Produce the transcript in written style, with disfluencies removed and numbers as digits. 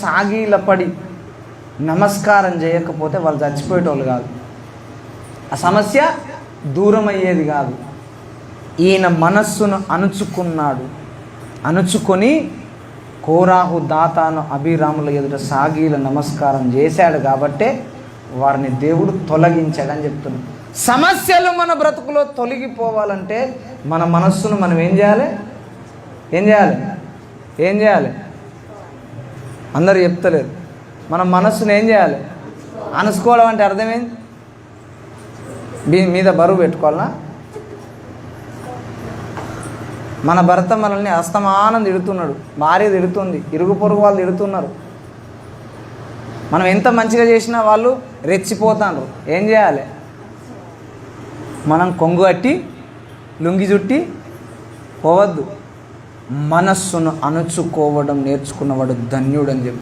సాగిలపడి నమస్కారం చేయకపోతే వాళ్ళు చచ్చిపోయేటోళ్ళు కాదు, ఆ సమస్య దూరం అయ్యేది కాదు. ఈయన మనస్సును అణుచుకొని కోరాహు, దాతాను, అభిరాముల ఎదుట సాగీల నమస్కారం చేశాడు కాబట్టే వారిని దేవుడు తొలగించాడని చెప్తున్నాడు. సమస్యలు మన బ్రతుకులో తొలగిపోవాలంటే మన మనస్సును మనం ఏం చేయాలి? అందరూ చెప్తలేరు. మన మనస్సును ఏం చేయాలి? అనుసుకోవడం అంటే అర్థమైంది, మీద బరువు పెట్టుకోవాలనా? మన భర్త మనల్ని అస్తమానం తిడుతున్నాడు, భార్య తిడుతుంది, ఇరుగు పొరుగు వాళ్ళు తిడుతున్నారు. మనం ఎంత మంచిగా చేసినా వాళ్ళు రెచ్చిపోతారు. ఏం చేయాలి? మనం కొంగు కట్టి లుంగి చుట్టి పోవద్దు. మనస్సును అణుచుకోవడం నేర్చుకున్నవాడు ధన్యుడని చెప్పి